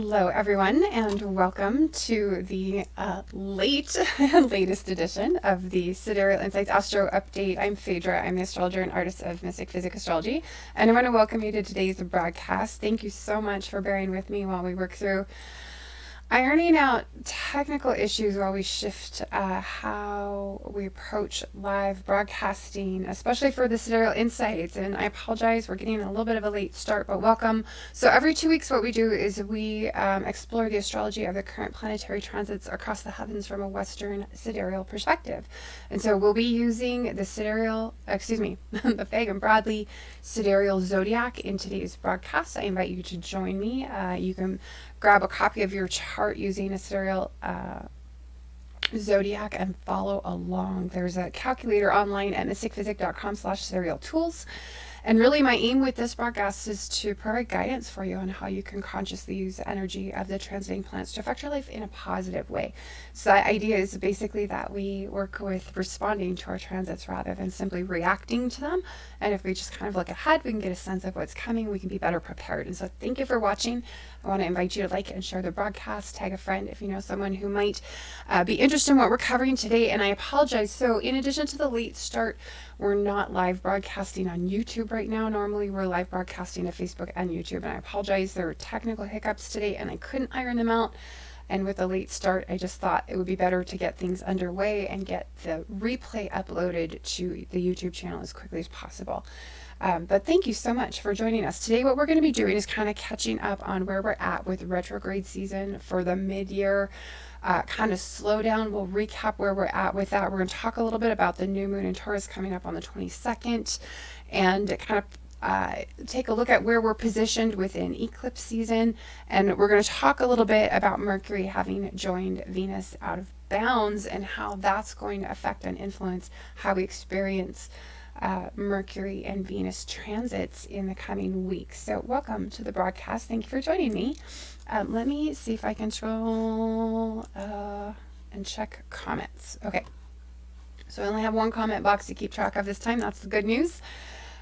Hello, everyone, and welcome to the latest edition of the Sidereal Insights Astro Update. I'm Phaedra. I'm the astrologer and artist of Mystick, Physick, Astrology, and I want to welcome you to today's broadcast. Thank you so much for bearing with me while we work through ironing out technical issues while we shift how we approach live broadcasting, especially for the Sidereal Insights. And I apologize, we're getting a little bit of a late start, but welcome. So every 2 weeks, what we do is we explore the astrology of the current planetary transits across the heavens from a Western sidereal perspective. And so we'll be using the the Fag and Bradley sidereal zodiac in today's broadcast. I invite you to join me. You can grab a copy of your chart using a sidereal zodiac and follow along. There's a calculator online at mystickphysick.com/siderealtools. And really my aim with this broadcast is to provide guidance for you on how you can consciously use the energy of the transiting planets to affect your life in a positive way. So the idea is basically that we work with responding to our transits rather than simply reacting to them. And if we just kind of look ahead, we can get a sense of what's coming. We can be better prepared. And so thank you for watching. I want to invite you to like and share the broadcast, tag a friend if you know someone who might be interested in what we're covering today. And I apologize. So in addition to the late start, we're not live broadcasting on YouTube right now. Normally we're live broadcasting to Facebook and YouTube. And I apologize. There were technical hiccups today and I couldn't iron them out. And with a late start, I just thought it would be better to get things underway and get the replay uploaded to the YouTube channel as quickly as possible. But thank you so much for joining us. Today what we're going to be doing is kind of catching up on where we're at with retrograde season for the mid-year kind of slowdown. We'll recap where we're at with that. We're going to talk a little bit about the new moon in Taurus coming up on the 22nd and kind of take a look at where we're positioned within eclipse season. And we're going to talk a little bit about Mercury having joined Venus out of bounds and how that's going to affect and influence how we experience Mercury and Venus transits in the coming weeks. So welcome to the broadcast. Thank you for joining me. Let me see if I can scroll and check comments. Okay. So I only have one comment box to keep track of this time. That's the good news.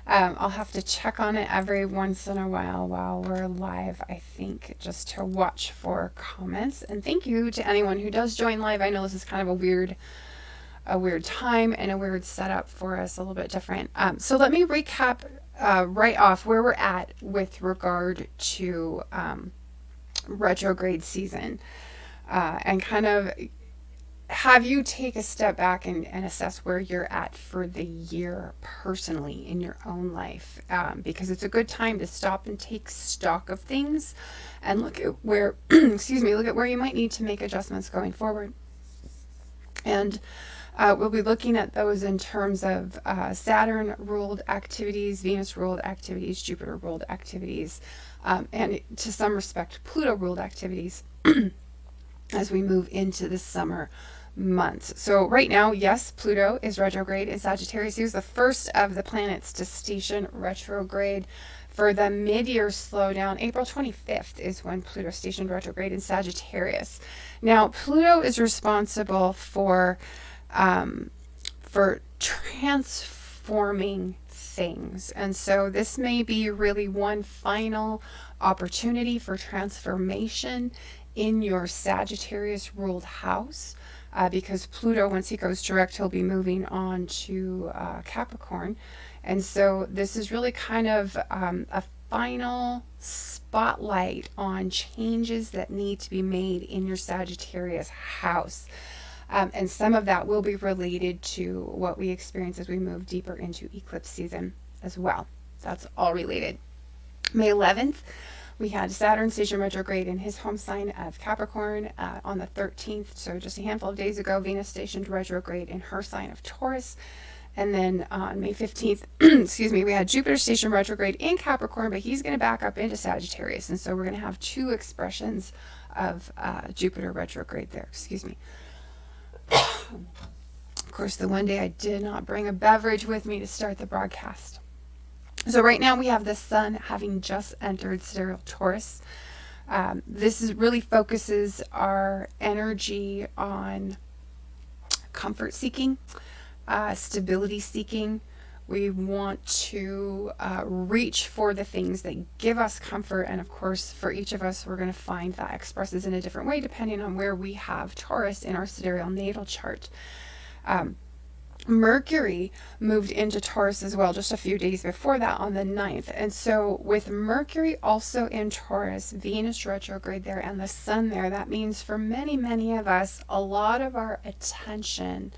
I'll have to check on it every once in a while we're live, I think, just to watch for comments. And thank you to anyone who does join live. I know this is kind of a weird time and a weird setup for us, a little bit different. So let me recap right off where we're at with regard to retrograde season and kind of have you take a step back and assess where you're at for the year personally in your own life, because it's a good time to stop and take stock of things and look at where look at where you might need to make adjustments going forward. And we'll be looking at those in terms of Saturn ruled activities, Venus ruled activities, Jupiter ruled activities, and to some respect Pluto ruled activities as we move into the summer months. So right now, yes, Pluto is retrograde in Sagittarius. He was the first of the planets to station retrograde for the mid-year slowdown. April 25th is when Pluto stationed retrograde in Sagittarius. Now, Pluto is responsible for transforming things. And so this may be really one final opportunity for transformation in your Sagittarius ruled house, because Pluto, once he goes direct, he'll be moving on to Capricorn. And so this is really kind of a final spotlight on changes that need to be made in your Sagittarius house. And some of that will be related to what we experience as we move deeper into eclipse season as well. That's all related. May 11th, we had Saturn station retrograde in his home sign of Capricorn on the 13th. So just a handful of days ago, Venus stationed retrograde in her sign of Taurus. And then on May 15th, we had Jupiter station retrograde in Capricorn, but he's going to back up into Sagittarius. And so we're going to have two expressions of Jupiter retrograde there. Of course, the one day I did not bring a beverage with me to start the broadcast. So right now we have the sun having just entered sidereal Taurus. This really focuses our energy on comfort seeking, stability seeking, We want to reach for the things that give us comfort. And of course, for each of us, we're going to find that expresses in a different way depending on where we have Taurus in our sidereal natal chart. Mercury moved into Taurus as well just a few days before that on the 9th. And so with Mercury also in Taurus, Venus retrograde there, and the sun there, that means for many, many of us, a lot of our attention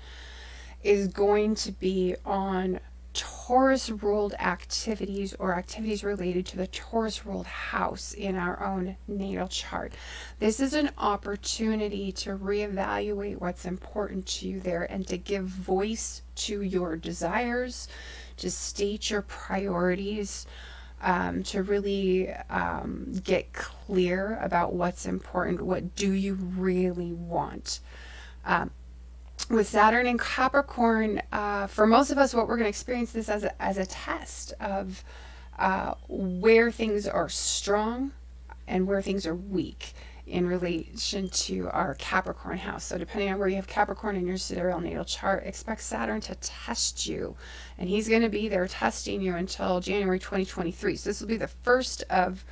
is going to be on Taurus ruled activities or activities related to the Taurus ruled house in our own natal chart. This is an opportunity to reevaluate what's important to you there and to give voice to your desires, to state your priorities, to really get clear about what's important. What do you really want? With Saturn and Capricorn, for most of us, what we're going to experience this as a test of where things are strong and where things are weak in relation to our Capricorn house. So depending on where you have Capricorn in your sidereal natal chart, expect Saturn to test you. And he's going to be there testing you until January 2023. So this will be the first of,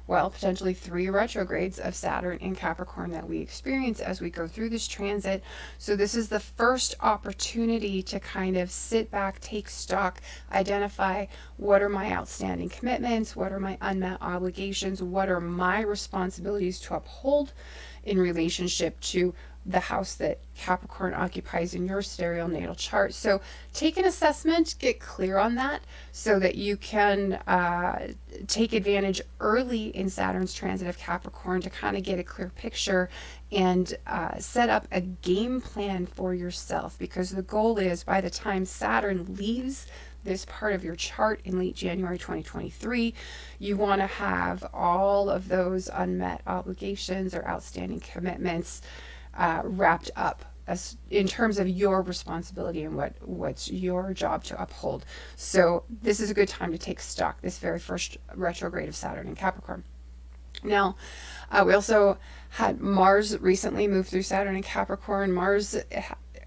well, potentially 3 retrogrades of Saturn in Capricorn that we experience as we go through this transit. So this is the first opportunity to kind of sit back, take stock, identify what are my outstanding commitments, what are my unmet obligations, what are my responsibilities to uphold in relationship to the house that Capricorn occupies in your sidereal natal chart. So take an assessment, get clear on that so that you can take advantage early in Saturn's transit of Capricorn to kind of get a clear picture and set up a game plan for yourself, because the goal is by the time Saturn leaves this part of your chart in late January 2023, you want to have all of those unmet obligations or outstanding commitments wrapped up as in terms of your responsibility and what's your job to uphold. So this is a good time to take stock, this very first retrograde of Saturn in Capricorn. Now, we also had Mars recently move through Saturn in Capricorn. Mars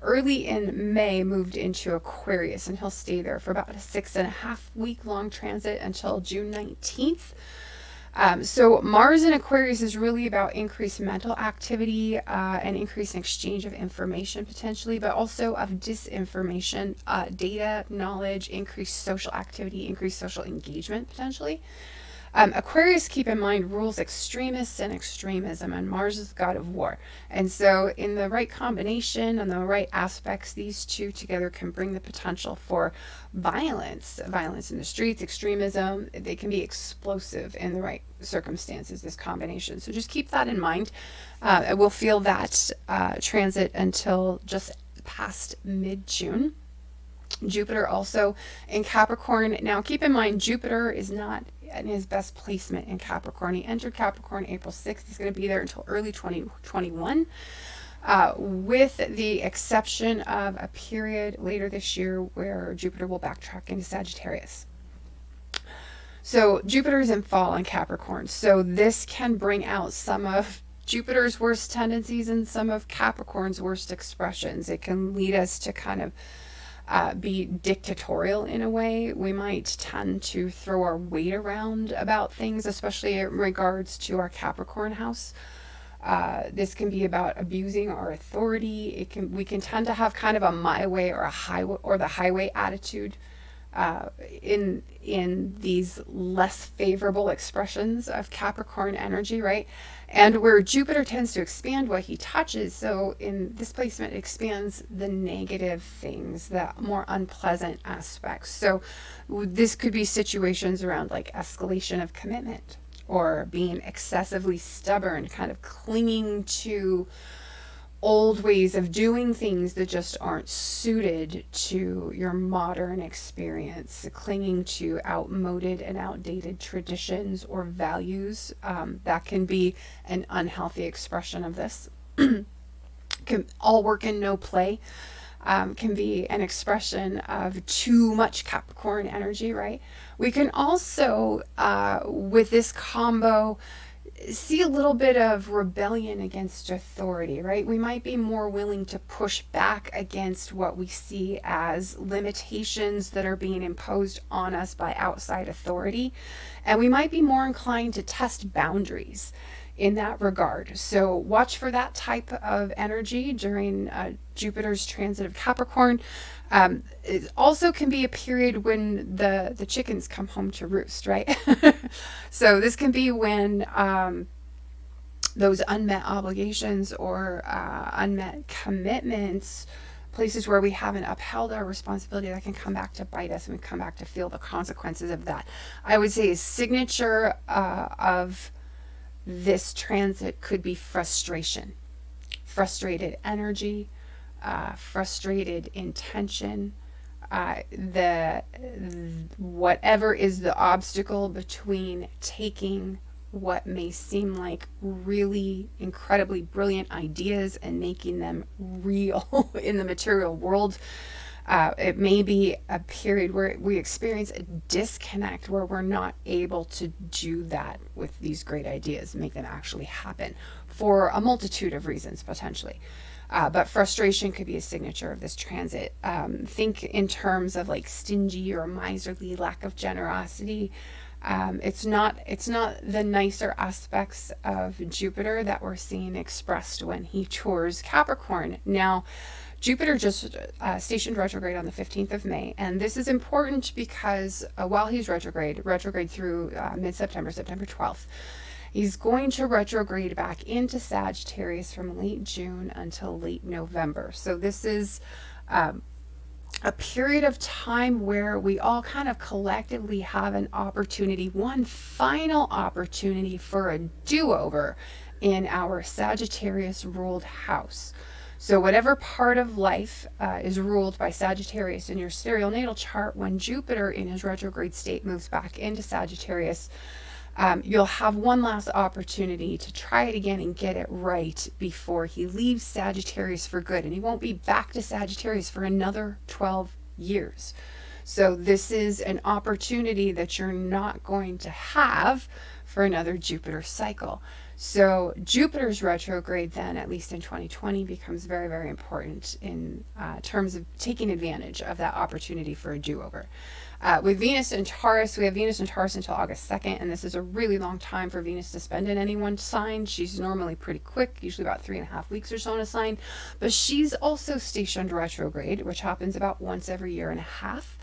early in May moved into Aquarius, and he'll stay there for about a 6.5 week long transit until June 19th. So Mars in Aquarius is really about increased mental activity and increased exchange of information potentially, but also of disinformation, data, knowledge, increased social activity, increased social engagement potentially. Aquarius, keep in mind, rules extremists and extremism, and Mars is the god of war. And so in the right combination and the right aspects, these two together can bring the potential for violence in the streets, extremism. They can be explosive in the right circumstances, this combination. So just keep that in mind. We'll feel that transit until just past mid-June. Jupiter also in Capricorn. Now keep in mind, Jupiter is not in his best placement in Capricorn. He entered Capricorn April 6th. He's going to be there until early 2021, with the exception of a period later this year where Jupiter will backtrack into Sagittarius. So Jupiter is in fall in Capricorn. So this can bring out some of Jupiter's worst tendencies and some of Capricorn's worst expressions. It can lead us to kind of be dictatorial in a way. We might tend to throw our weight around about things, especially in regards to our Capricorn house. This can be about abusing our authority. We can tend to have kind of a my way or a highway or the highway attitude in these less favorable expressions of Capricorn energy, right? And where Jupiter tends to expand what he touches, so in this placement it expands the negative things, the more unpleasant aspects. So this could be situations around like escalation of commitment or being excessively stubborn, kind of clinging to old ways of doing things that just aren't suited to your modern experience, clinging to outmoded and outdated traditions or values. That can be an unhealthy expression of this. All work and no play can be an expression of too much Capricorn energy, right? We can also, with this combo, see a little bit of rebellion against authority, right? We might be more willing to push back against what we see as limitations that are being imposed on us by outside authority. And we might be more inclined to test boundaries in that regard. So watch for that type of energy during Jupiter's transit of Capricorn. It also can be a period when the chickens come home to roost, right? So this can be when those unmet obligations or unmet commitments, places where we haven't upheld our responsibility, that can come back to bite us, and we come back to feel the consequences of that. I would say a signature of this transit could be frustration, frustrated energy, frustrated intention, whatever is the obstacle between taking what may seem like really incredibly brilliant ideas and making them real in the material world. It may be a period where we experience a disconnect, where we're not able to do that with these great ideas, make them actually happen for a multitude of reasons, potentially. But frustration could be a signature of this transit. Think in terms of like stingy or miserly, lack of generosity. It's not the nicer aspects of Jupiter that we're seeing expressed when he tours Capricorn. Now, Jupiter just stationed retrograde on the 15th of May, and this is important because while he's retrograde through mid-September, September 12th, he's going to retrograde back into Sagittarius from late June until late November. So this is a period of time where we all kind of collectively have an opportunity, one final opportunity for a do-over in our Sagittarius ruled house. So whatever part of life is ruled by Sagittarius in your sidereal natal chart, when Jupiter in his retrograde state moves back into Sagittarius, you'll have one last opportunity to try it again and get it right before he leaves Sagittarius for good. And he won't be back to Sagittarius for another 12 years. So this is an opportunity that you're not going to have for another Jupiter cycle. So Jupiter's retrograde then, at least in 2020, becomes very, very important in terms of taking advantage of that opportunity for a do-over. With Venus and Taurus, we have Venus and Taurus until August 2nd, and this is a really long time for Venus to spend in any one sign. She's normally pretty quick, usually about 3.5 weeks or so in a sign, but she's also stationed retrograde, which happens about once every year and a half.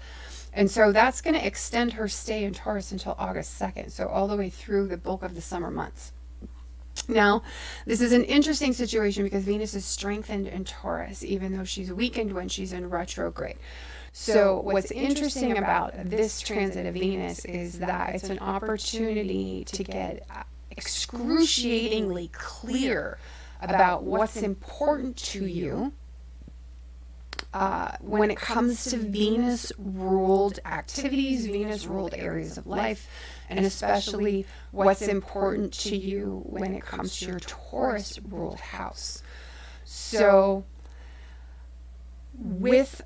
And so that's going to extend her stay in Taurus until August 2nd, so all the way through the bulk of the summer months. Now, this is an interesting situation because Venus is strengthened in Taurus, even though she's weakened when she's in retrograde. So what's interesting about this transit of Venus is that it's an opportunity to get excruciatingly clear about what's important to you when it comes to Venus-ruled activities, Venus-ruled areas of life, and especially what's important to you when it comes to your Taurus-ruled house. So with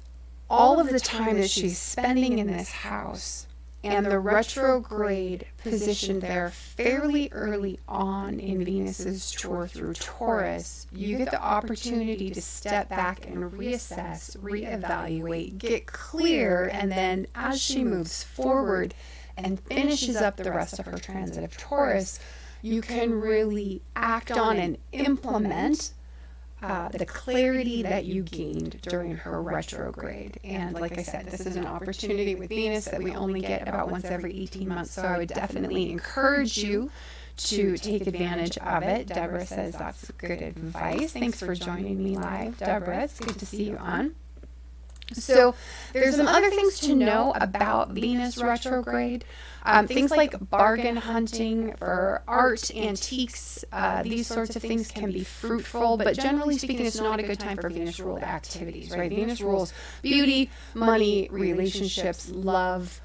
all of the time that she's spending in this house and the retrograde position there fairly early on in Venus's tour through Taurus, you get the opportunity to step back and reassess, reevaluate, get clear, and then as she moves forward and finishes up the rest of her transit of Taurus, you can really act on and implement the clarity that you gained during her retrograde. And like I said, this is an opportunity with Venus that we only get about once every 18 months. So I would definitely encourage you to take advantage of it. Deborah says that's good advice. Thanks for joining me live, Deborah. It's good to see you on. So there's some other things to know about Venus retrograde. Things like bargain hunting for art, antiques, these sorts of things can be fruitful, but generally speaking, it's not a good time for Venus-ruled activities, right? Venus rules beauty, money, relationships, love.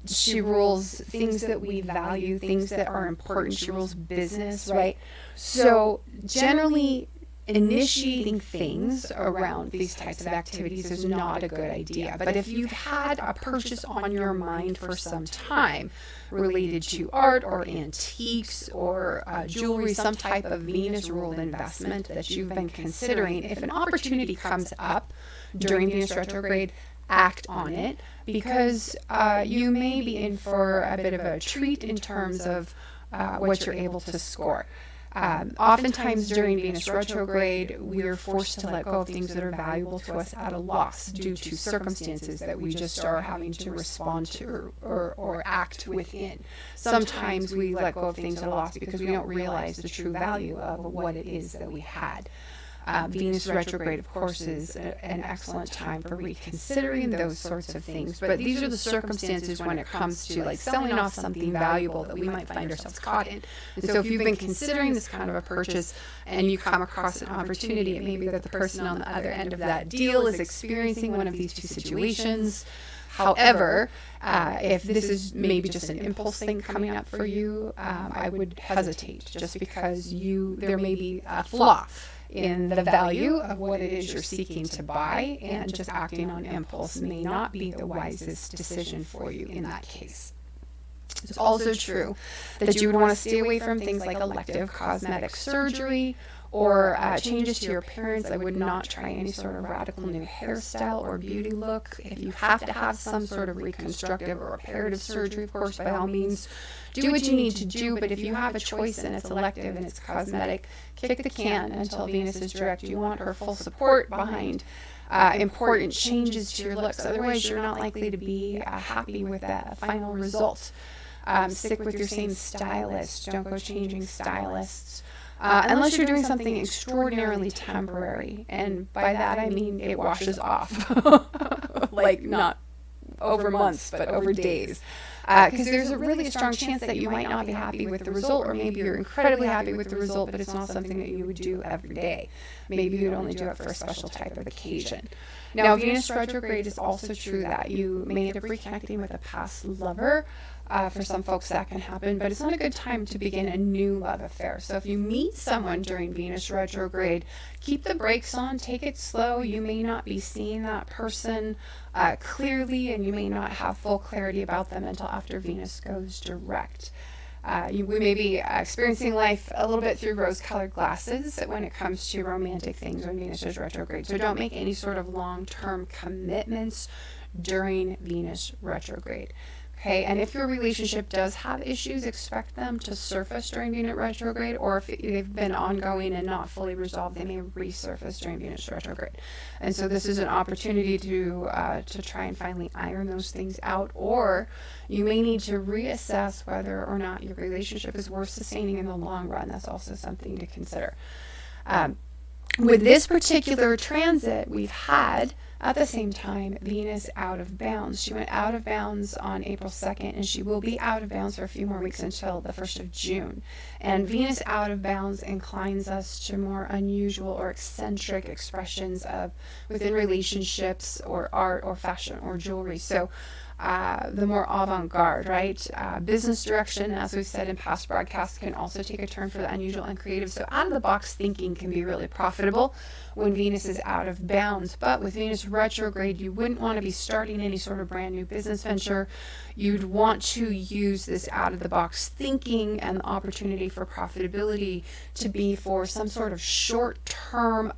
She rules things that we value, things that are important. She rules business, right? So generally, initiating things around these types of activities is not a good idea. But if you've had a purchase on your mind for some time related to art or antiques or jewelry, some type of Venus ruled investment that you've been considering, if an opportunity comes up during Venus retrograde, act on it, because you may be in for a bit of a treat in terms of what you're able to score. Oftentimes during Venus retrograde, we are forced to let go of things that are valuable to us at a loss due to circumstances that we just are having to respond to or act within. Sometimes we let go of things at a loss because we don't realize the true value of what it is that we had. Venus retrograde, of course, is an excellent time for reconsidering those sorts of things. But these are the circumstances when it comes to like selling off something valuable that we might find ourselves caught in. And so if you've been considering this kind of a purchase and you come across an opportunity, it may be that the person on the other end of that deal is experiencing one of these two situations. However, if this is maybe just an impulse thing coming up for you, I would hesitate, just because there may be a flaw in the value of what it is you're seeking to buy, and just acting on impulse may not be the wisest decision for you in that case. It's also true that you would want to stay away from things like elective cosmetic surgery or changes to your appearance. I would not try any sort of radical new hairstyle or beauty look. If you have to have some sort of reconstructive or reparative surgery, of course, by all means, do what you need to do. But if you have a choice and it's elective and it's cosmetic, kick the can until Venus is direct. You want her full support behind important changes to your looks. Otherwise, you're not likely to be happy with that final result. Stick with your same stylist. Don't go changing stylists. Unless you're doing something extraordinarily temporary. And by that, I mean it washes off. Like not over months, but over days. Because there's a really strong chance that you might not be happy with the result, or maybe you're incredibly happy with the result, but it's not something that you would do every day. Maybe you'd only do it for a special type of occasion. Now, Venus retrograde is also true that you may end up reconnecting with a past lover. For some folks that can happen, but it's not a good time to begin a new love affair. So if you meet someone during Venus retrograde, keep the brakes on, take it slow. You may not be seeing that person clearly, and you may not have full clarity about them until after Venus goes direct. We may be experiencing life a little bit through rose-colored glasses when it comes to romantic things when Venus is retrograde. So don't make any sort of long-term commitments during Venus retrograde. Okay, and if your relationship does have issues, expect them to surface during Venus retrograde, or if they've been ongoing and not fully resolved, they may resurface during Venus retrograde. And so this is an opportunity to try and finally iron those things out, or you may need to reassess whether or not your relationship is worth sustaining in the long run. That's also something to consider. With this particular transit we've had, at the same time, Venus out of bounds. She went out of bounds on April 2nd, and she will be out of bounds for a few more weeks until the 1st of June. And Venus out of bounds inclines us to more unusual or eccentric expressions of within relationships or art or fashion or jewelry. So the more avant-garde, right? Business direction, as we've said in past broadcasts, can also take a turn for the unusual and creative. So out-of-the-box thinking can be really profitable when Venus is out of bounds. But with Venus retrograde, you wouldn't want to be starting any sort of brand new business venture. You'd want to use this out-of-the-box thinking and the opportunity for profitability to be for some sort of short-term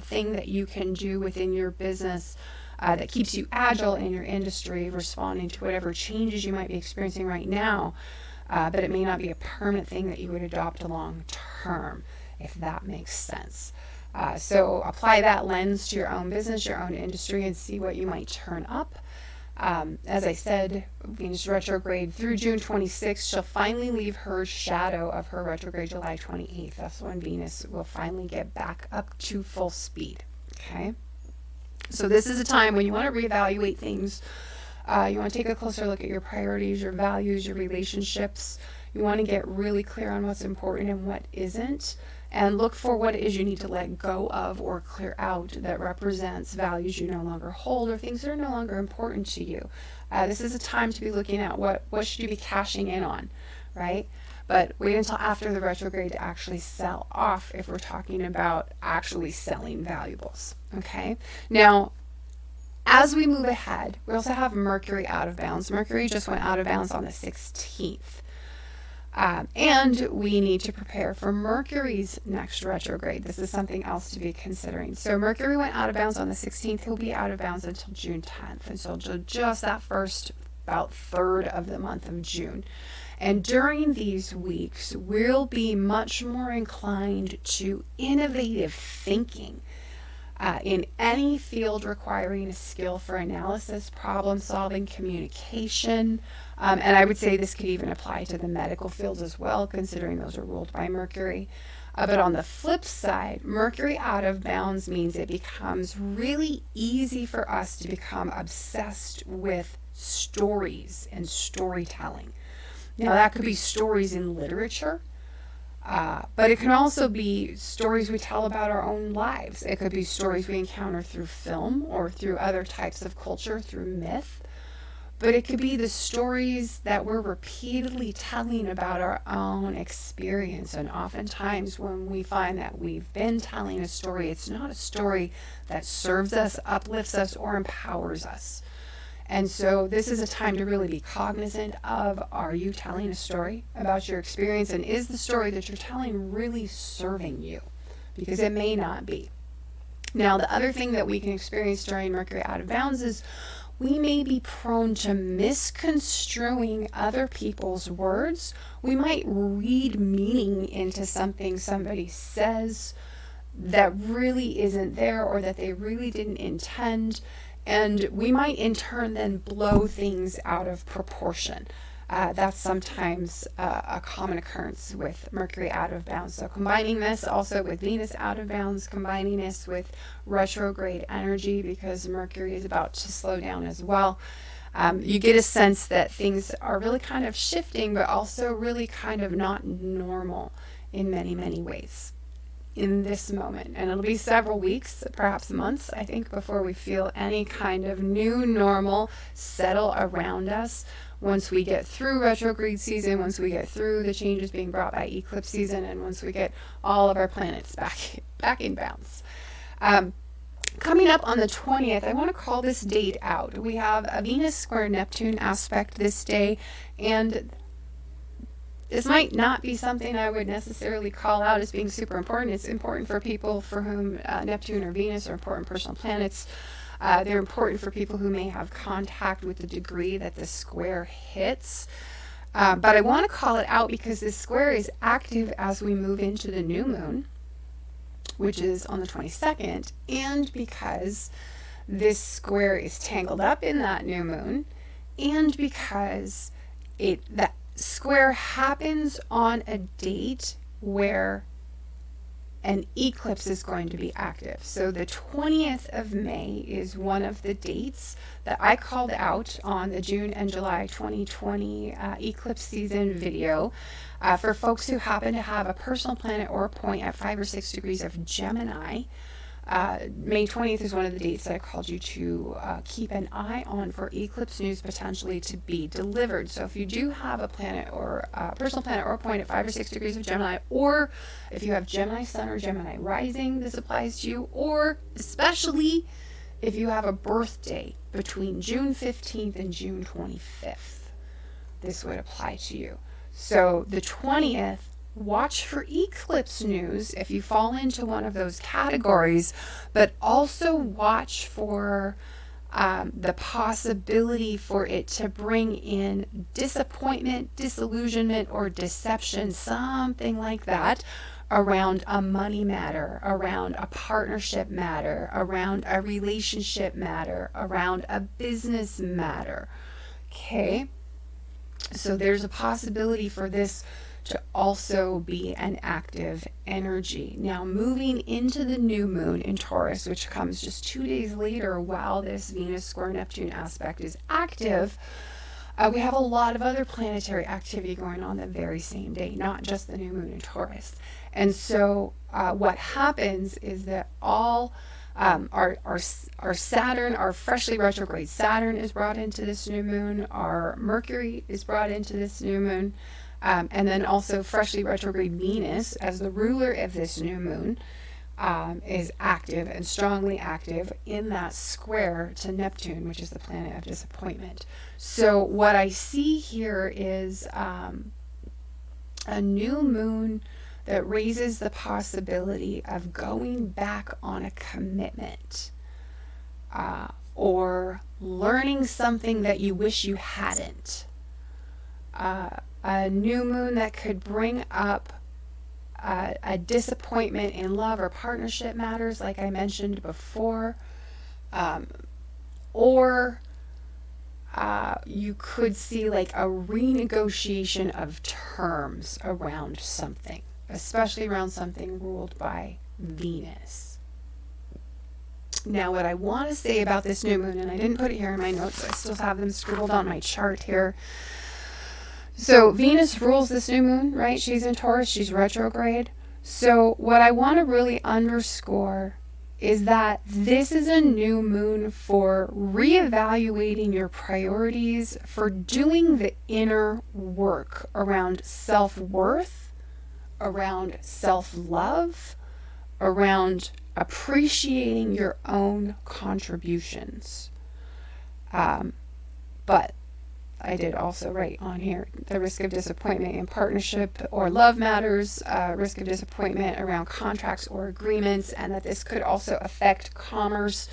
thing that you can do within your business that keeps you agile in your industry, responding to whatever changes you might be experiencing right now, but it may not be a permanent thing that you would adopt long term, if that makes sense. So apply that lens to your own business, your own industry, and see what you might turn up. As I said, Venus retrograde through June 26th, she'll finally leave her shadow of her retrograde July 28th. That's when Venus will finally get back up to full speed. Okay? So this is a time when you want to reevaluate things. You want to take a closer look at your priorities, your values, your relationships. You want to get really clear on what's important and what isn't, and look for what it is you need to let go of or clear out that represents values you no longer hold or things that are no longer important to you. This is a time to be looking at what should you be cashing in on, right? but wait until after the retrograde to actually sell off if we're talking about actually selling valuables. Okay. Now, as we move ahead, we also have Mercury out of bounds. Mercury just went out of bounds on the 16th. And we need to prepare for Mercury's next retrograde. This is something else to be considering. So Mercury went out of bounds on the 16th. He'll be out of bounds until June 10th. And so just that first about third of the month of June. And during these weeks, we'll be much more inclined to innovative thinking. In any field requiring a skill for analysis, problem solving, communication, and I would say this could even apply to the medical fields as well, considering those are ruled by Mercury. But on the flip side, Mercury out of bounds means it becomes really easy for us to become obsessed with stories and storytelling. Now, that could be stories in literature. But it can also be stories we tell about our own lives. It could be stories we encounter through film or through other types of culture, through myth. But it could be the stories that we're repeatedly telling about our own experience. And oftentimes when we find that we've been telling a story, it's not a story that serves us, uplifts us, or empowers us. And so this is a time to really be cognizant of, are you telling a story about your experience? And is the story that you're telling really serving you? Because it may not be. Now, the other thing that we can experience during Mercury out of bounds is we may be prone to misconstruing other people's words. We might read meaning into something somebody says that really isn't there, or that they really didn't intend. And we might in turn then blow things out of proportion. That's sometimes a common occurrence with Mercury out of bounds. So combining this also with Venus out of bounds, combining this with retrograde energy, because Mercury is about to slow down as well, you get a sense that things are really kind of shifting, but also really kind of not normal in many, many ways in this moment. And it'll be several weeks, perhaps months, I think, before we feel any kind of new normal settle around us. Once we get through retrograde season, once we get through the changes being brought by eclipse season, and once we get all of our planets back in bounds. Coming up on the 20th, I want to call this date out. We have a Venus square Neptune aspect this day, and this might not be something I would necessarily call out as being super important. It's important for people for whom Neptune or Venus are important personal planets. They're important for people who may have contact with the degree that the square hits. But I want to call it out because this square is active as we move into the new moon, which is on the 22nd, and because this square is tangled up in that new moon, and because that square happens on a date where an eclipse is going to be active. So the 20th of May is one of the dates that I called out on the June and July 2020 eclipse season video for folks who happen to have a personal planet or a point at 5 or 6 degrees of Gemini. May 20th is one of the dates that I called you to keep an eye on for eclipse news potentially to be delivered. So if you do have a planet or a personal planet or a point at 5 or 6 degrees of Gemini, or if you have Gemini Sun or Gemini Rising, this applies to you, or especially if you have a birthday between June 15th and June 25th, this would apply to you. So the 20th, watch for eclipse news if you fall into one of those categories, but also watch for the possibility for it to bring in disappointment, disillusionment, or deception, something like that, around a money matter, around a partnership matter, around a relationship matter, around a business matter. Okay? So there's a possibility for this to also be an active energy. Now, moving into the new moon in Taurus, which comes just 2 days later while this Venus square Neptune aspect is active, we have a lot of other planetary activity going on the very same day, not just the new moon in Taurus. And so what happens is that all our Saturn, our freshly retrograde Saturn is brought into this new moon. Our Mercury is brought into this new moon. And then also freshly retrograde Venus as the ruler of this new moon is active and strongly active in that square to Neptune, which is the planet of disappointment. So what I see here is a new moon that raises the possibility of going back on a commitment or learning something that you wish you hadn't. A new moon that could bring up a disappointment in love or partnership matters, like I mentioned before, or you could see like a renegotiation of terms around something, especially around something ruled by Venus. Now, what I want to say about this new moon, and I didn't put it here in my notes, I still have them scribbled on my chart here. So Venus rules this new moon, right? She's in Taurus, she's retrograde. So what I want to really underscore is that this is a new moon for reevaluating your priorities, for doing the inner work around self-worth, around self-love, around appreciating your own contributions. But I did also write on here the risk of disappointment in partnership or love matters, risk of disappointment around contracts or agreements, and that this could also affect commerce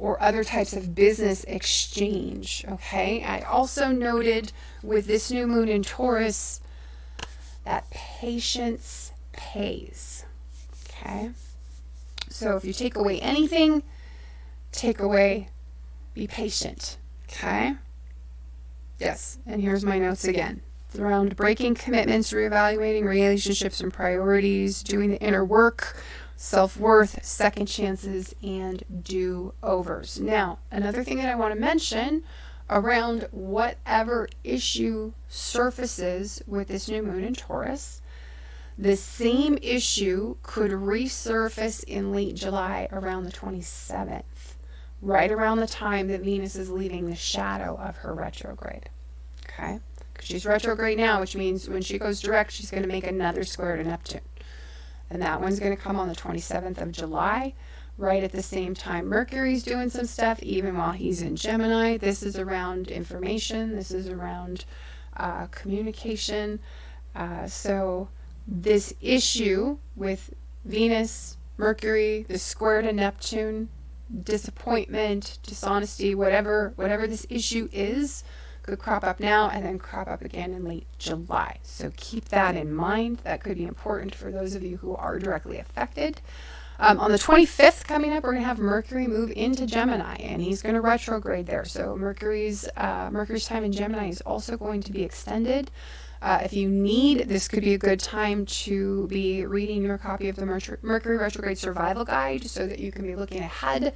or other types of business exchange. Okay, I also noted with this new moon in Taurus that patience pays. Okay, so if you take away anything, take away, be patient. Okay. Yes, and here's my notes again. It's around breaking commitments, reevaluating relationships and priorities, doing the inner work, self-worth, second chances, and do-overs. Now, another thing that I want to mention around whatever issue surfaces with this new moon in Taurus, the same issue could resurface in late July around the 27th. Right around the time that Venus is leaving the shadow of her retrograde. Okay? Because she's retrograde now, which means when she goes direct, she's going to make another square to Neptune. And that one's going to come on the 27th of July, right at the same time Mercury's doing some stuff, even while he's in Gemini. This is around information. This is around communication. So this issue with Venus, Mercury, the square to Neptune, disappointment, dishonesty, whatever this issue is, could crop up now and then crop up again in late July. So keep that in mind. That could be important for those of you who are directly affected. On the 25th coming up, we're going to have Mercury move into Gemini, and he's going to retrograde there. So Mercury's time in Gemini is also going to be extended. If you need, this could be a good time to be reading your copy of the Mercury Retrograde Survival Guide so that you can be looking ahead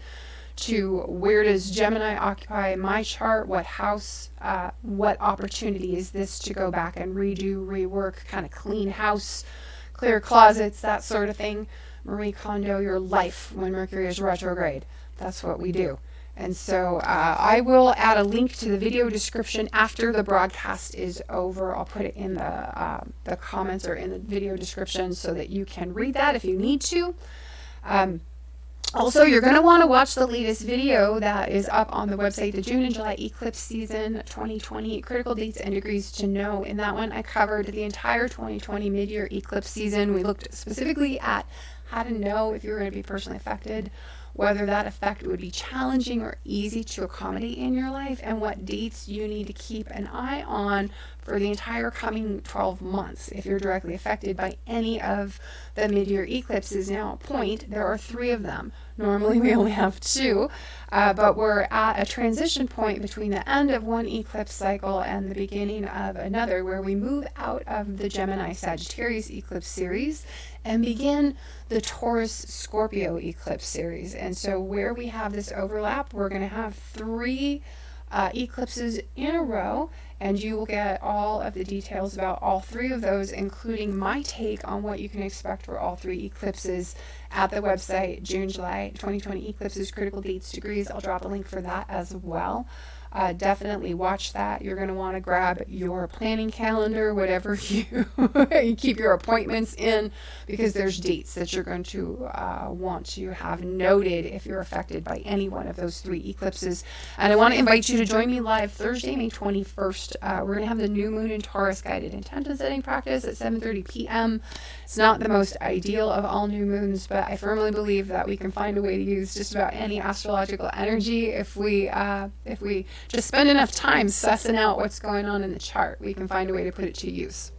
to where does Gemini occupy my chart, what house, what opportunity is this to go back and redo, rework, kind of clean house, clear closets, that sort of thing. Marie Kondo your life when Mercury is retrograde. That's what we do. And so I will add a link to the video description after the broadcast is over. I'll put it in the comments or in the video description so that you can read that if you need to. Also, you're going to want to watch the latest video that is up on the website, the June and July Eclipse Season 2020, critical dates and degrees to know. In that one, I covered the entire 2020 mid-year eclipse season. We looked specifically at how to know if you're going to be personally affected, whether that effect would be challenging or easy to accommodate in your life, and what dates you need to keep an eye on for the entire coming 12 months if you're directly affected by any of the mid-year eclipses. Now, point, there are 3 of them. Normally we only have 2, but we're at a transition point between the end of one eclipse cycle and the beginning of another, where we move out of the Gemini Sagittarius eclipse series and begin the Taurus Scorpio eclipse series. And so where we have this overlap, we're going to have 3 eclipses in a row, and you will get all of the details about all 3 of those, including my take on what you can expect for all 3 eclipses at the website, June, July 2020 Eclipses, Critical Dates, Degrees. I'll drop a link for that as well. Definitely watch that. You're going to want to grab your planning calendar, whatever you keep your appointments in, because there's dates that you're going to want to have noted if you're affected by any one of those 3 eclipses. And I want to invite you to join me live Thursday, May 21st. We're going to have the new moon in Taurus guided intention setting practice at 7:30 p.m. It's not the most ideal of all new moons, but I firmly believe that we can find a way to use just about any astrological energy if we just spend enough time sussing out what's going on in the chart. We can find a way to put it to use.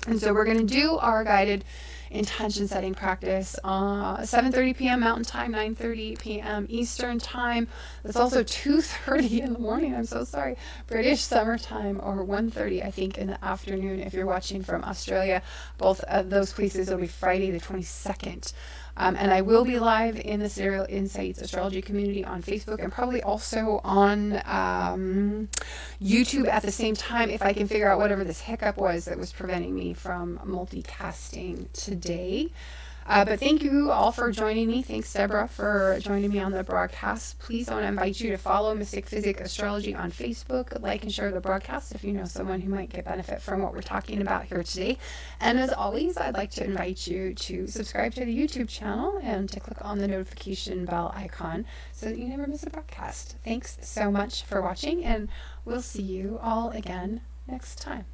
And so we're going to do our guided intention setting practice 7:30 p.m. Mountain Time, 9:30 p.m. Eastern Time. That's also 2:30 in the morning. I'm so sorry. British Summer Time, or 1:30, I think, in the afternoon if you're watching from Australia. Both of those places will be Friday the 22nd. And I will be live in the Sidereal Insights Astrology community on Facebook, and probably also on YouTube at the same time, if I can figure out whatever this hiccup was that was preventing me from multicasting today. But thank you all for joining me. Thanks, Deborah, for joining me on the broadcast. Please, I want to invite you to follow Mystick Physick Astrology on Facebook. Like and share the broadcast if you know someone who might get benefit from what we're talking about here today. And as always, I'd like to invite you to subscribe to the YouTube channel and to click on the notification bell icon so that you never miss a broadcast. Thanks so much for watching, and we'll see you all again next time.